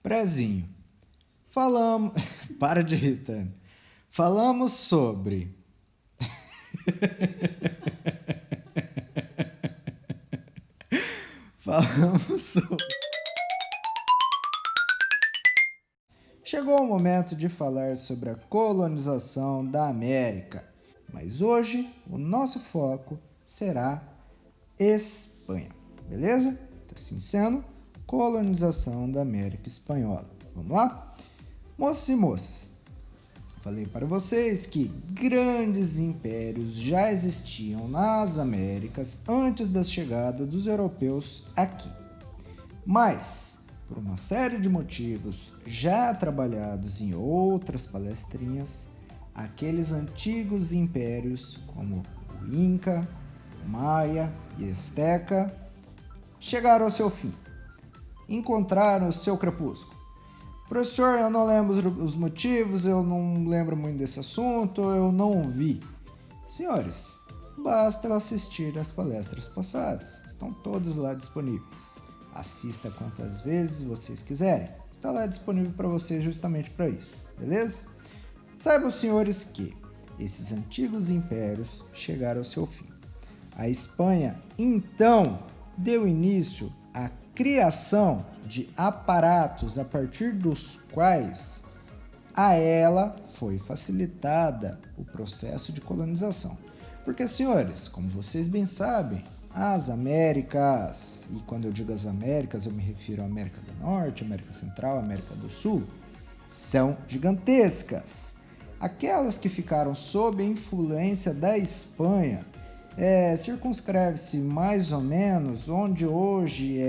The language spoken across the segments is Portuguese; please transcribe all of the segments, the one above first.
Prezinho, falamos... Para de irritar. Falamos sobre... Falamos sobre... Chegou o momento de falar sobre a colonização da América, mas hoje o nosso foco será Espanha, beleza? Assim sendo, colonização da América Espanhola. Vamos lá? Moços e moças, falei para vocês que grandes impérios já existiam nas Américas antes da chegada dos europeus aqui. Mas, por uma série de motivos já trabalhados em outras palestrinhas, aqueles antigos impérios como o Inca, o Maia e Azteca chegaram ao seu fim, encontraram o seu crepúsculo. Professor, eu não lembro os motivos, eu não lembro muito desse assunto, eu não vi. Senhores, basta assistir às palestras passadas, estão todas lá disponíveis. Assista quantas vezes vocês quiserem, está lá disponível para vocês justamente para isso, beleza? Saibam, senhores, que esses antigos impérios chegaram ao seu fim. A Espanha, então, deu início à criação de aparatos a partir dos quais a ela foi facilitada o processo de colonização. Porque, senhores, como vocês bem sabem, as Américas, e quando eu digo as Américas, eu me refiro à América do Norte, América Central, América do Sul, são gigantescas. Aquelas que ficaram sob a influência da Espanha circunscreve-se mais ou menos onde hoje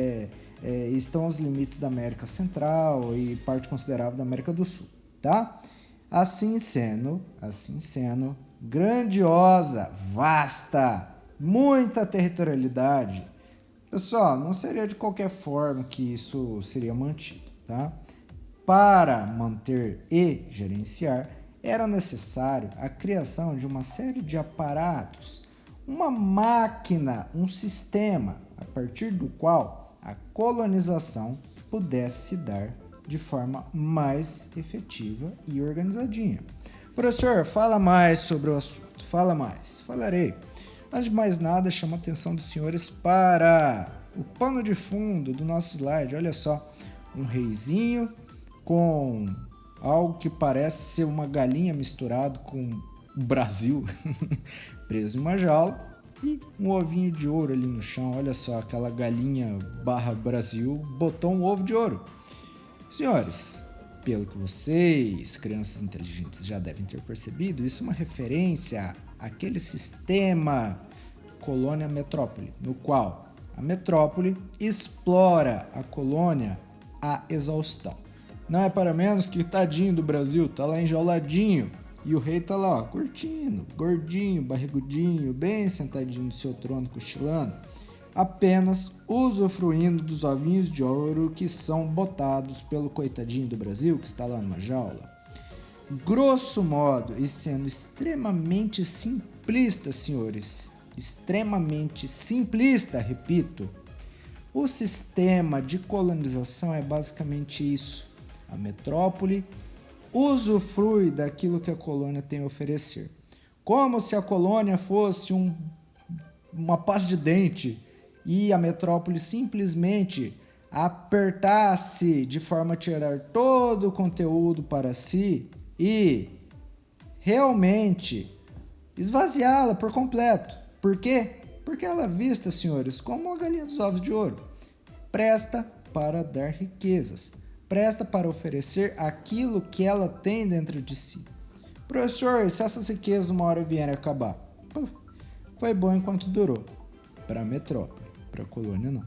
estão os limites da América Central e parte considerável da América do Sul, tá? Assim sendo, grandiosa, vasta, muita territorialidade. Pessoal, não seria de qualquer forma que isso seria mantido, tá? Para manter e gerenciar, era necessário a criação de uma série de aparatos, uma máquina, um sistema, a partir do qual a colonização pudesse se dar de forma mais efetiva e organizadinha. Professor, fala mais sobre o assunto, fala mais. Falarei. Mas de mais nada, chamo a atenção dos senhores para o pano de fundo do nosso slide. Olha só, um reizinho com algo que parece ser uma galinha misturado com o Brasil, preso em uma jaula, e um ovinho de ouro ali no chão. Olha só, aquela galinha barra Brasil botou um ovo de ouro. Senhores, pelo que vocês, crianças inteligentes, já devem ter percebido, isso é uma referência àquele sistema colônia-metrópole, no qual a metrópole explora a colônia à exaustão. Não é para menos que o tadinho do Brasil tá lá enjauladinho e o rei tá lá, ó, curtindo, gordinho, barrigudinho, bem sentadinho no seu trono, cochilando, apenas usufruindo dos ovinhos de ouro que são botados pelo coitadinho do Brasil que está lá numa jaula. Grosso modo, e sendo extremamente simplista, senhores, extremamente simplista, repito, o sistema de colonização é basicamente isso. A metrópole usufrui daquilo que a colônia tem a oferecer. Como se a colônia fosse uma pasta de dente e a metrópole simplesmente apertasse de forma a tirar todo o conteúdo para si e realmente esvaziá-la por completo. Por quê? Porque ela é vista, senhores, como a galinha dos ovos de ouro. Presta para dar riquezas. Presta para oferecer aquilo que ela tem dentro de si. Professor, e se essas riquezas uma hora vierem a acabar? Foi bom enquanto durou. Para a metrópole, para a colônia não.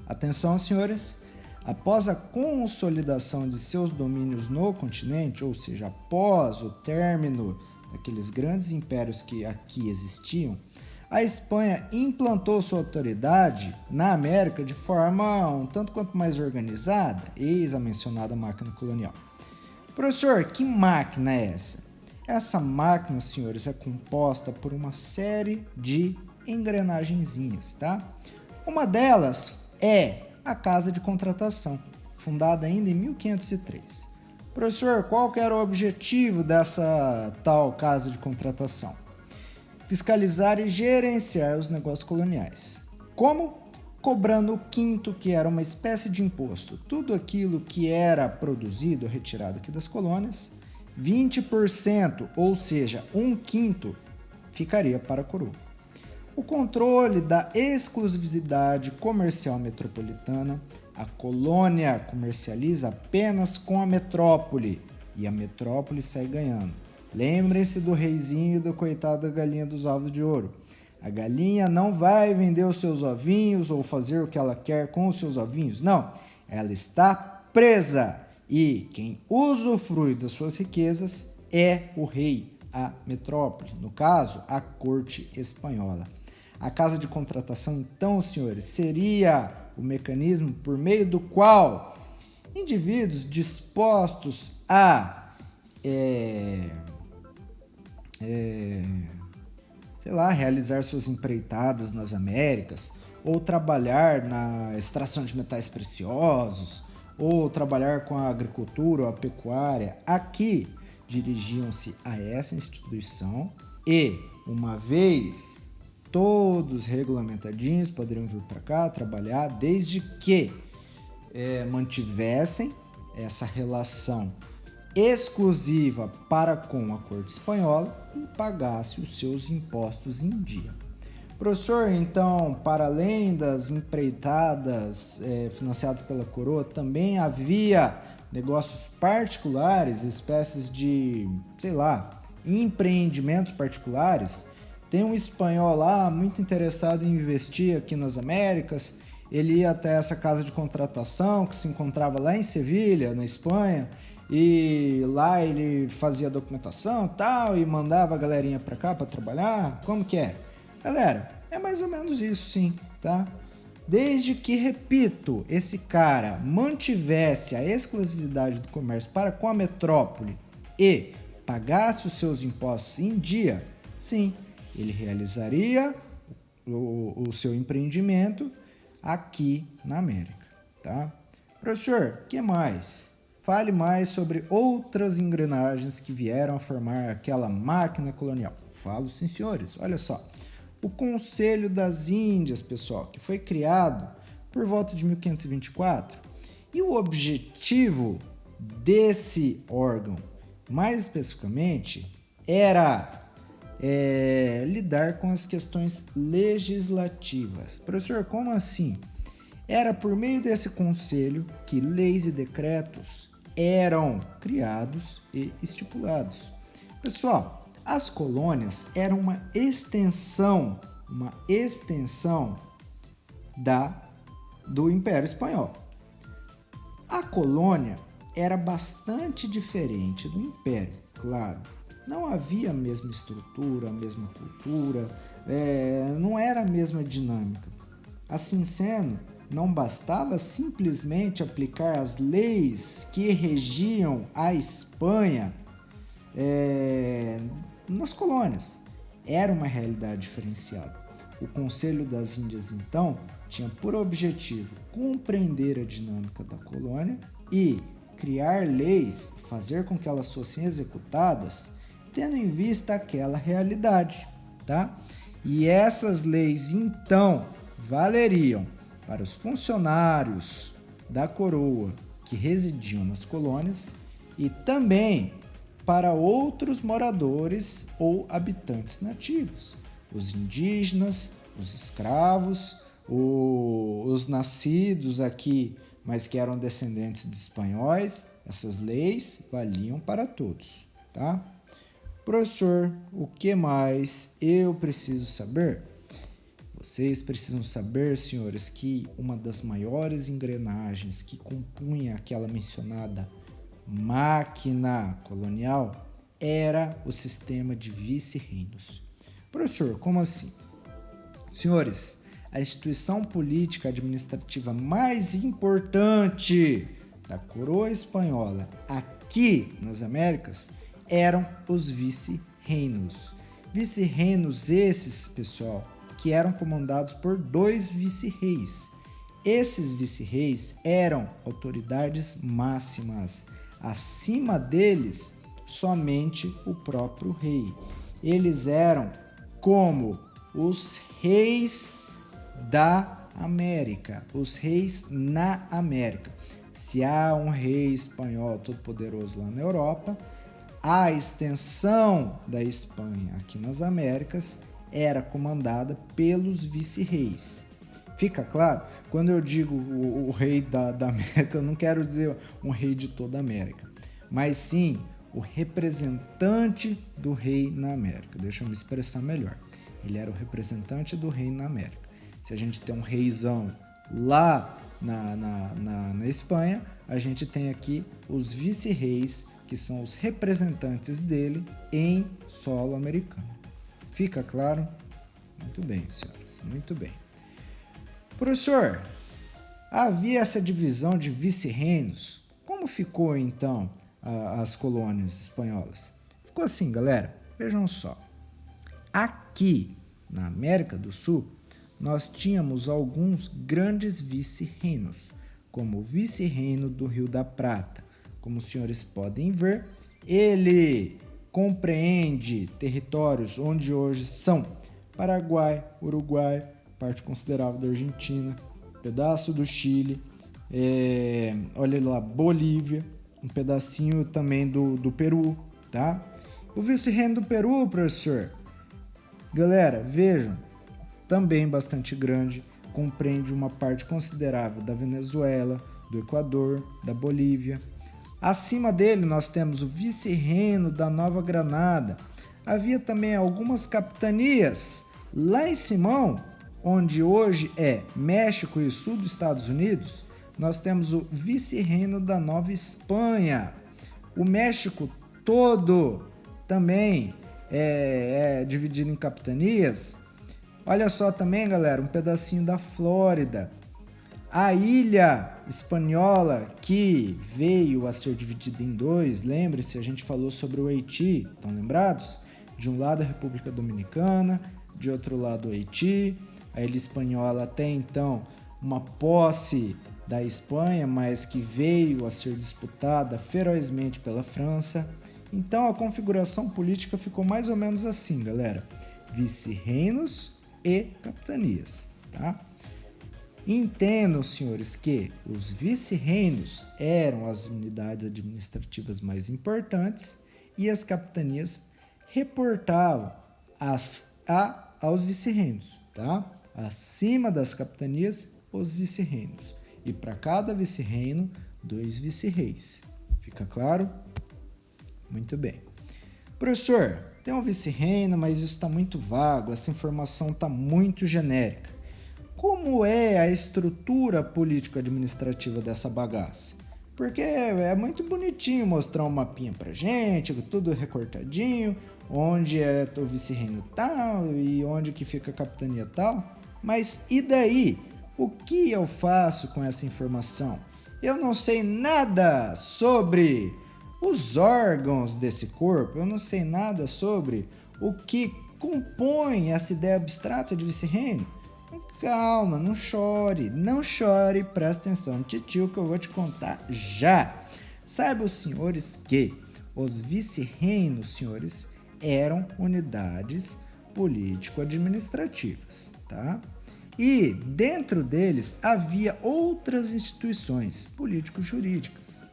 Atenção, senhores. Após a consolidação de seus domínios no continente, ou seja, após o término daqueles grandes impérios que aqui existiam, a Espanha implantou sua autoridade na América de forma um tanto quanto mais organizada, eis a mencionada máquina colonial. Professor, que máquina é essa? Essa máquina, senhores, é composta por uma série de engrenagenzinhas, tá? Uma delas é a casa de contratação, fundada ainda em 1503. Professor, qual que era o objetivo dessa tal casa de contratação? Fiscalizar e gerenciar os negócios coloniais. Como? Cobrando o quinto, que era uma espécie de imposto. Tudo aquilo que era produzido, retirado aqui das colônias, 20%, ou seja, um quinto, ficaria para a coroa. O controle da exclusividade comercial metropolitana. A colônia comercializa apenas com a metrópole e a metrópole sai ganhando. Lembrem-se do reizinho e do coitado da galinha dos ovos de ouro. A galinha não vai vender os seus ovinhos ou fazer o que ela quer com os seus ovinhos. Não, ela está presa e quem usufrui das suas riquezas é o rei, a metrópole, no caso, a corte espanhola. A casa de contratação, então, senhores, seria o mecanismo por meio do qual indivíduos dispostos a realizar suas empreitadas nas Américas, ou trabalhar na extração de metais preciosos, ou trabalhar com a agricultura ou a pecuária, aqui dirigiam-se a essa instituição e, uma vez todos regulamentadinhos, poderiam vir para cá trabalhar, desde que mantivessem essa relação exclusiva para com a corte espanhola e pagasse os seus impostos em dia. Professor, então, para além das empreitadas financiadas pela coroa, também havia negócios particulares, espécies de, empreendimentos particulares. Tem um espanhol lá muito interessado em investir aqui nas Américas. Ele ia até essa casa de contratação que se encontrava lá em Sevilha, na Espanha, e lá ele fazia documentação e tal, e mandava a galerinha pra cá pra trabalhar. Como que é? Galera, é mais ou menos isso sim, tá? Desde que, repito, esse cara mantivesse a exclusividade do comércio para com a metrópole e pagasse os seus impostos em dia, sim, ele realizaria o seu empreendimento aqui na América, tá? Professor, o que mais? Fale mais sobre outras engrenagens que vieram a formar aquela máquina colonial. Falo, sim, senhores. Olha só. O Conselho das Índias, pessoal, que foi criado por volta de 1524. E o objetivo desse órgão, mais especificamente, era lidar com as questões legislativas. Professor, como assim? Era por meio desse conselho que leis e decretos eram criados e estipulados. Pessoal, as colônias eram uma extensão do Império Espanhol. A colônia era bastante diferente do Império, claro. Não havia a mesma estrutura, a mesma cultura, não era a mesma dinâmica. Assim sendo, não bastava simplesmente aplicar as leis que regiam a Espanha nas colônias. Era uma realidade diferenciada. O Conselho das Índias, então, tinha por objetivo compreender a dinâmica da colônia e criar leis, fazer com que elas fossem executadas, tendo em vista aquela realidade, tá? E essas leis, então, valeriam para os funcionários da coroa que residiam nas colônias e também para outros moradores ou habitantes nativos, os indígenas, os escravos, os nascidos aqui, mas que eram descendentes de espanhóis. Essas leis valiam para todos, tá? Professor, o que mais eu preciso saber? Vocês precisam saber, senhores, que uma das maiores engrenagens que compunha aquela mencionada máquina colonial era o sistema de vice-reinos. Professor, como assim? Senhores, a instituição política administrativa mais importante da coroa espanhola aqui nas Américas eram os vice-reinos. Vice-reinos esses, pessoal, que eram comandados por 2 vice-reis. esses vice-reis eram autoridades máximas. Acima deles, somente o próprio rei. Eles eram como os reis da América, os reis na América. Se há um rei espanhol todo-poderoso lá na Europa, a extensão da Espanha aqui nas Américas era comandada pelos vice-reis. Fica claro? Quando eu digo o rei da América, eu não quero dizer um rei de toda a América, mas sim o representante do rei na América. Deixa eu me expressar melhor. Ele era o representante do rei na América. Se a gente tem um reizão lá na Espanha, a gente tem aqui os vice-reis, que são os representantes dele em solo americano. Fica claro? Muito bem, senhores, muito bem. Professor, havia essa divisão de vice-reinos. Como ficou, então, as colônias espanholas? Ficou assim, galera. Vejam só. Aqui, na América do Sul, nós tínhamos alguns grandes vice-reinos, como o vice-reino do Rio da Prata. Como os senhores podem ver, ele compreende territórios onde hoje são Paraguai, Uruguai, parte considerável da Argentina, pedaço do Chile, olha lá, Bolívia, um pedacinho também do Peru, tá? O vice-reino do Peru, professor, galera, vejam, também bastante grande, compreende uma parte considerável da Venezuela, do Equador, da Bolívia. Acima dele nós temos o vice-reino da Nova Granada. Havia também algumas capitanias lá em Simão, onde hoje é México e sul dos Estados Unidos. Nós temos o vice-reino da Nova Espanha. O México todo também é dividido em capitanias. Olha só também, galera, um pedacinho da Flórida. A ilha espanhola que veio a ser dividida em dois, lembre-se, a gente falou sobre o Haiti, estão lembrados? De um lado a República Dominicana, de outro lado o Haiti. A ilha espanhola até então uma posse da Espanha, mas que veio a ser disputada ferozmente pela França. Então a configuração política ficou mais ou menos assim, galera. Vice-reinos e capitanias, tá? Entendam, senhores, que os vice-reinos eram as unidades administrativas mais importantes e as capitanias reportavam aos vice-reinos, tá? Acima das capitanias, os vice-reinos. E para cada vice-reino, 2 vice-reis. Fica claro? Muito bem. Professor, tem um vice-reino, mas isso está muito vago, essa informação está muito genérica. Como é a estrutura político-administrativa dessa bagaça? Porque é muito bonitinho mostrar um mapinha pra gente, tudo recortadinho, onde é o vice-reino tal e onde que fica a capitania tal. Mas e daí? O que eu faço com essa informação? Eu não sei nada sobre os órgãos desse corpo, eu não sei nada sobre o que compõe essa ideia abstrata de vice-reino. Calma, não chore, presta atenção, titio, que eu vou te contar já. Saibam os senhores que os vice-reinos, senhores, eram unidades político-administrativas, tá? E dentro deles havia outras instituições político-jurídicas.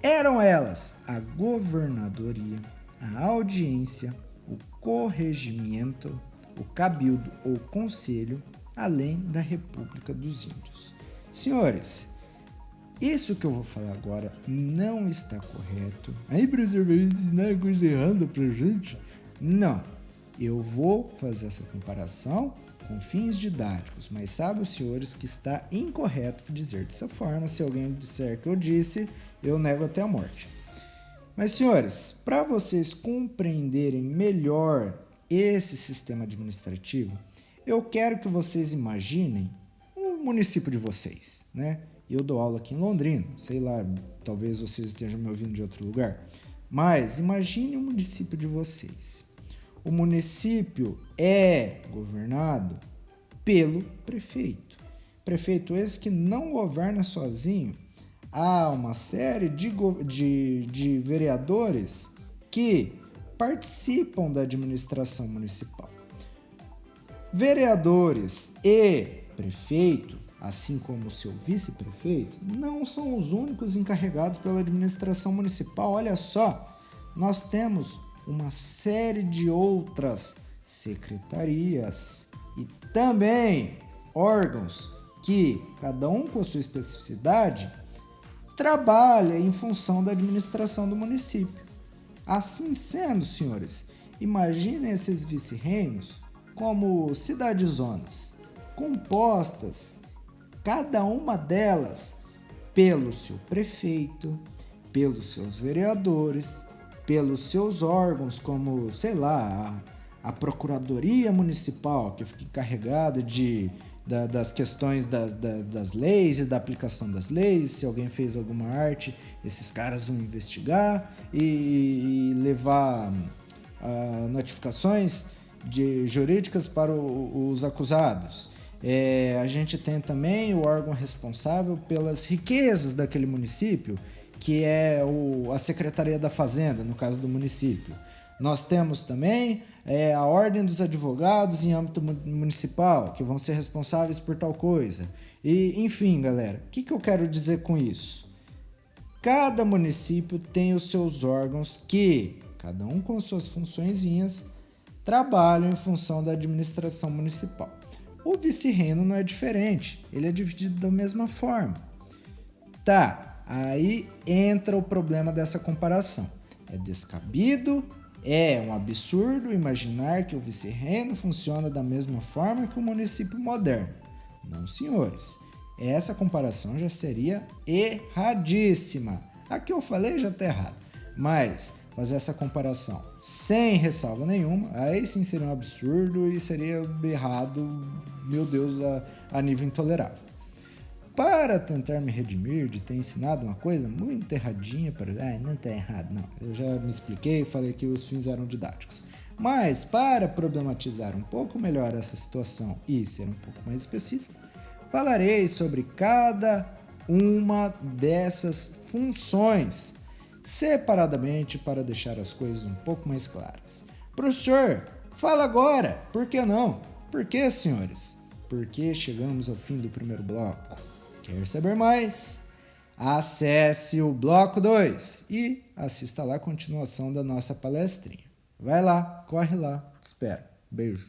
Eram elas a governadoria, a audiência, o corregimento, o cabildo ou conselho, além da República dos Índios. Senhores, isso que eu vou falar agora não está correto. Aí, professor, vai ensinar coisa errada pra gente? Não, eu vou fazer essa comparação com fins didáticos, mas sabem os senhores que está incorreto dizer dessa forma. Se alguém disser que eu disse, eu nego até a morte. Mas, senhores, para vocês compreenderem melhor esse sistema administrativo, eu quero que vocês imaginem o município de vocês, né? Eu dou aula aqui em Londrina, sei lá, talvez vocês estejam me ouvindo de outro lugar, mas imagine o município de vocês. O município é governado pelo prefeito. Prefeito esse que não governa sozinho. Há uma série de vereadores que participam da administração municipal. Vereadores e prefeito, assim como o seu vice-prefeito, não são os únicos encarregados pela administração municipal. Olha só, nós temos uma série de outras secretarias e também órgãos que, cada um com a sua especificidade, trabalha em função da administração do município. Assim sendo, senhores, imaginem esses vice-reinos como cidades-zonas, compostas, cada uma delas, pelo seu prefeito, pelos seus vereadores, pelos seus órgãos, como, sei lá, a Procuradoria Municipal, que fica encarregada das questões das leis e da aplicação das leis. Se alguém fez alguma arte, esses caras vão investigar e levar notificações jurídicas para os acusados. A gente tem também o órgão responsável pelas riquezas daquele município, que é a Secretaria da Fazenda, no caso do município. Nós temos também a Ordem dos Advogados em âmbito municipal, que vão ser responsáveis por tal coisa. E, enfim, galera, o que eu quero dizer com isso? Cada município tem os seus órgãos que, cada um com suas funçõezinhas, trabalham em função da administração municipal. O vice-reino não é diferente, ele é dividido da mesma forma. Tá, aí entra o problema dessa comparação. É descabido, é um absurdo imaginar que o vice-reino funciona da mesma forma que o município moderno. Não, senhores. Essa comparação já seria erradíssima. A que eu falei já está errado. Mas fazer essa comparação sem ressalva nenhuma, aí sim seria um absurdo e seria errado, meu Deus, a nível intolerável. Para tentar me redimir de ter ensinado uma coisa muito erradinha, não está errado, não. Eu já me expliquei e falei que os fins eram didáticos. Mas, para problematizar um pouco melhor essa situação e ser um pouco mais específico, falarei sobre cada uma dessas funções, separadamente, para deixar as coisas um pouco mais claras. Professor, fala agora, por que não? Por que, senhores? Porque chegamos ao fim do primeiro bloco. Quer saber mais? Acesse o bloco 2 e assista lá a continuação da nossa palestrinha. Vai lá, corre lá, te espero. Beijo.